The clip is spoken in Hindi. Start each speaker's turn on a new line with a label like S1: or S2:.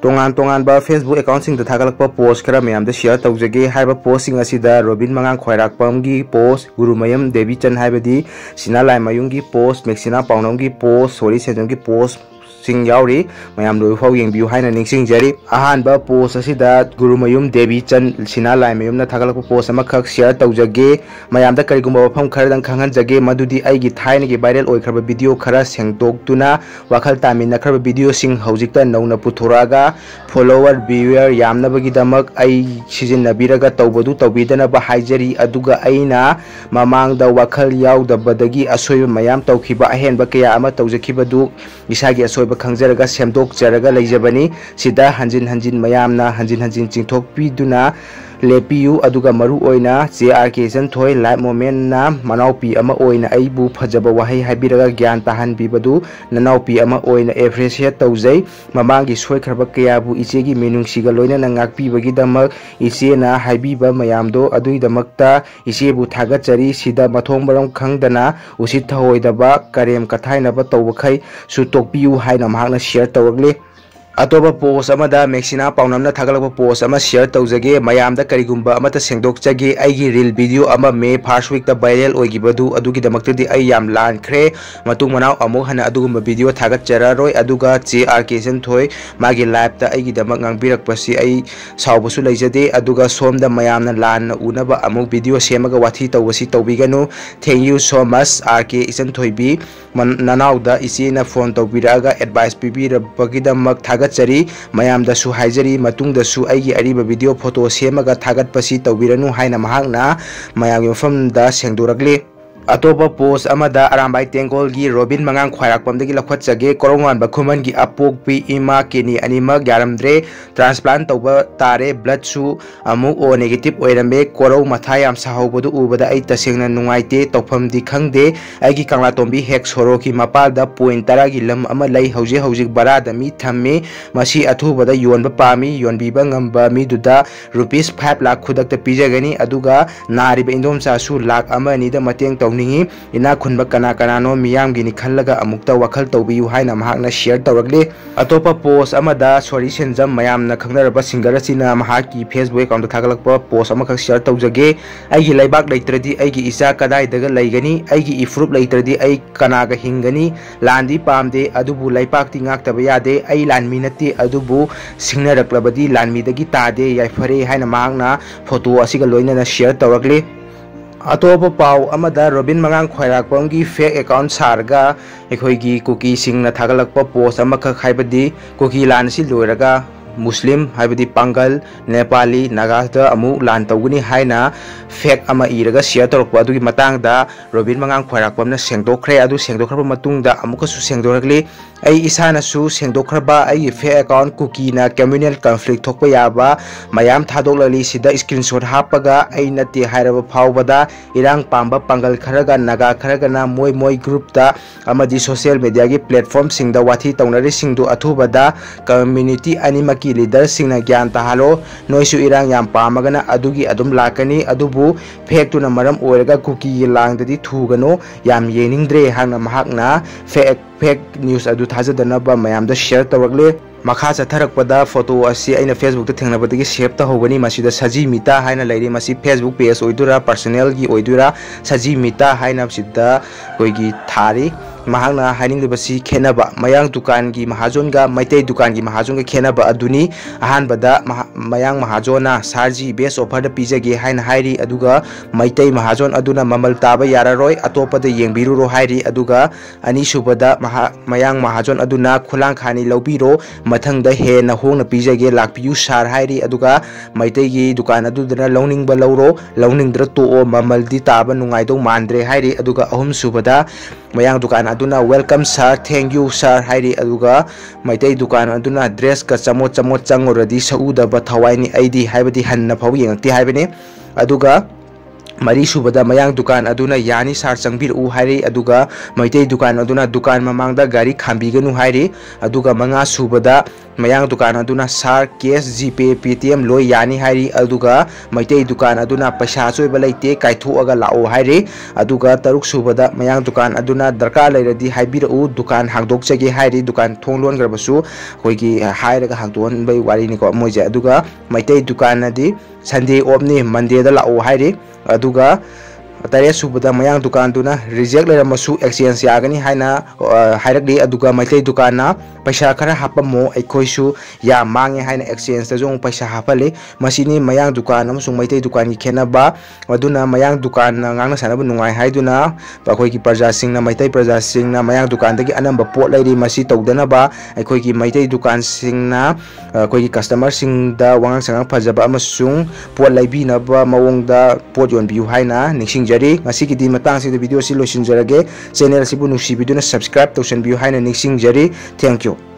S1: तोंगान फेसबुक अकाउंट थागलप पोस्ट खरा ma'am share तौजगे post robin Mangang Khorakpam की पोस्ट गुरुमयम देवीचंद सिना लाइमायुम की पोस्ट मैक्सिना पाउनम की पोस्ट सोरी सेजम की पोस्ट मैम लोफाव येंबियु हाइना निंगसिंगजरी अहानब पोस्ट असिदा गुरुमयम देवीचंद सिना लाइमायुम थागलप पोस्ट अमखक शेयर तौजगे मैम करिगुंबा वफम खरदंग खंगनजगे मदुदी आइगी थाइनगी वायरल ओइखरब वीडियो खरा सेंगदोक्तुना वाखल तामिनखरब वीडियो सिंग हौजिकता नौना पुथोरागा फॉलोवर व्यूअर यामनबगीदमक आई सिजिन्नबिरगा तौबदु तौबीदनब हाइजरी अदुगा अइना ममांगदा वाखल याउदबदगी असोइब मयाम तौखिबा अहेनबा कया अमा तौजखिबदु इसागी असोइब खंगजरगा सेमदोकजरगा लैजबनी सिदा हंजिन हंजिन मयामना हंजिन हंजिन चिंथोकपीदुना लेपियु अदुगा मरु ओइना JRK जंथोय लाइव मोमेंट ना मनाउपी अमा ओइना अइबु फजब वाहै हाइबिरगा ज्ञान ताहन बिबदु ननाउपी अमा ओइना एप्रिशिएट तौजै ममांगी सोइखरब कयाबु इचेगी मेनुंगसिगा लोइना नांगाकपीबगी दमक इचेना हाइबिबा मयामदो अदुइदमक्ता इचेबु थागचरी सिदा मथोंग बरम खंगदना उसित थहोइदबा करेम कथाइनबा तौबखै सुतोकपियु हाइना महाकना शेयर तौरगले अतोबा पोस्ट अमदा मैक्सिना पाउनमना थागलप पोस्ट अमा शेयर तौजगे मयामदा करिगुंबा अमता सेंगदोकजगे आइगी रील वीडियो अमा मे फर्स्ट वीक दा वायरल ओइगिबदु अदुगी दमक्तदि आई याम लानख्रे मतुंग मनाव अमुक हना अदुगुंबा वीडियो थागतचरारोय अदुगा JRK जंथोय मागी लाइव दा आइगी दमक ngangbirакпasi आई सावबसु लैजदे अदुगा सोमदा मयामना लान उनबा अमुक वीडियो सेमगा वाथि तौबसि तौबिगनु thank you so much RK इचनथोइबी ननावदा इचेना फोन तौबिरागा एडवाइस पिबिरबगी दमक थागतचरी मयामदसु हाइजरी मतुंगदसु आइगी अरिबा वीडियो फोटो सेमगा थागतपसि तौबिरनु हाइना महाकना मयामगी मफमदा सेंगदोरगले अतोपा पोस्ट अमदा अरामबाई तेंगोल की रोबिन मंगांग खोराकपमदगी लखवचगे कोरोंगानबा खुमन की अपोकपी इमा किनी अनिमक यारमद्रे ट्रांसप्लांट तौबा तारे ब्लड सु अमुक ओ नेगेटिव ओइरमे कोरौ मथा याम साहौबदु उबदा आई तसेंगना नुंगाइते तौफमदि खंगदे आइगी कांगलातोंबी हेक सोरो की मपालदा पॉइंट 10 की लम अमा लै हौजिक बरादा मी थम्मे मसी अथुबदा योनबा पामी योनबीबा ngamba मीदुदा रुपीस 5 लाख खुदकता पिजगनी अदुगा नारिबा इंदोमसासु लाख अमा निदा मतेंग इना खुनबा कना कनानो मियामगिनी खल्लगा अमुक्ता वखल तौबियु हाइना महाकना शेयर तौरगले अतोपा पोस्ट अमदा सॉरी सेंजम मयामना खंगनरबा सिंगर असिना महाकी फेसबुक अकाउंट थागलकपा पोस्ट अमखक शेयर तौजगे आइगी लैबाक लैत्रदि आइगी इचा कदाइदगा लैगनी आइगी इफ्रुप लैत्रदि आइ कनागा हिंगनी लांदी पामदे अदुबु लैपाकति ngaktaba yade ai lanmi natti adubu singnaraklabadi lanmidagi tade yaifare haina mahakna photo asiga loinana share tawragle अतोप पाव अमदा रोबिन मंगांग खोराकपम की फेक अकाउंट सारगा एखोइगी कुकी सिंगना थागलकप पोस्ट अमखक हाइबदी कुकी लानसि लोइरगा मुस्लिम हाइबदी पांगल नेपाली नागादा अमु लान तौगनी हाइना फेक अमा इरगा शेयर तौरप अदुगी मतंगदा रोबिन मंगांग खोराकपमना सेंगदोखरे अदु सेंगदोखरब मतुंगदा अमुकसु सेंगदोरगले आई इसानसु सेंगदोखरबा आई फेक अकाउंट कुकीना कम्युनल कॉन्फ्लिक्ट थोकपा याबा मयाम थादोकलली सिदा स्क्रीनशॉट हापगा आई नते हाइरब फावबदा इरांग पांबा पांगल खरगा नागा खरगना मोय ग्रुपदा अमदी सोशल मीडिया की प्लेटफॉर्म सिंगदा वाथि तौनरे सिंगदु अथुबदा कम्युनिटी अनिमक की लीडर सिंगना ज्ञान ताहालो नोइसु इरांग याम पामगना अदुगी अदुम लाकनी अदुबु फेक तुना मरम ओरगा कुकी लांगददी थुगनो याम येनिंगद्रे हांगना महाकना फेक न्यूज़ अदु थाजदनबा मयामदा शेयर तौरगले मखा चथरकपदा फोटो असी अइना फेसबुक ता थेंगनबदगी सेव तहौगनी मसिदा सजी मिता हाइना लैरि मसि फेसबुक पेज ओइदुरा पर्सनल की ओइदुरा सजी मिता हाइना सिदा कोइगी थारी महांगना हाइनिंगबसी खेनबा मयांग दुकान की महाजोनगा मैतै दुकान की महाजोनगा खेनबा अदुनी अहानबदा मयांग महाजोना सारजी बेस्ट ऑफर द पिजगे हाइन हाइरी अदुगा मैतै महाजोन अदुना ममल ताबा यारारोय अतोपदा येंबिरुरो हाइरी अदुगा अनिसुबदा मयांग महाजोन अदुना खुलांग खानी लौबिरो मथंगदा हेना होंगना पिजगे लाखपियु सार हाइरी अदुगा मैतै की दुकान अदुदना लौनिंगबा लौरो लौनिंगद्र तो ममलदी ताबा नुंगाइदो मानद्रे हाइरी अदुगा अहुम सुबदा मयांग दुकान अदुना welcome sir thank you sir हाइरी अदुगा मैतै दुकान अदुना ड्रेस का चमोट चंगोरदी सउदबा थवाइनी आइदी हाइबदी हन्ना फाव येंगती हाइबने अदुगा Mari subada mayang dukan aduna yani sar changbir u hairi aduga maitei dukan aduna dukan mamangda gari khambiganu hairi aduga manga subada mayang dukan aduna sar cash gpay paytm loi yani hairi aduga maitei dukan aduna paisa choi balaite kaithu aga lao hairi aduga taruk subada mayang dukan aduna darka lairadi haibir u dukan hangdok chage hairi dukan thonglon garbasu hoigi hairaga hangdon bai wari ni ko moje aduga maitei dukan adi Sunday off ni Monday da lao hairi aduga tare subada mayang dukan duna reject leramasu exchange yagani haina hairagli aduga maitai dukana paisa khara hapamo aikhoisu ya mange haina exchange ta jong paisa hapale masini mayang dukan amasung maitai dukan ki khenaba aduna mayang dukan ngangna sanaba nungai haiduna akhoi ki praja singna maitai praja singna mayang dukan dagi anamba pot lairi masi tawdanaba akhoi ki maitai dukan singna akhoi ki customer singda wangang sangang phajaba amasung pot laibinaba mawongda pot yonbiu haina ningsing ngasi ki di matang si video si losin jarage channel si bu nusi video na subscribe to shan view haina nixing jari thank you.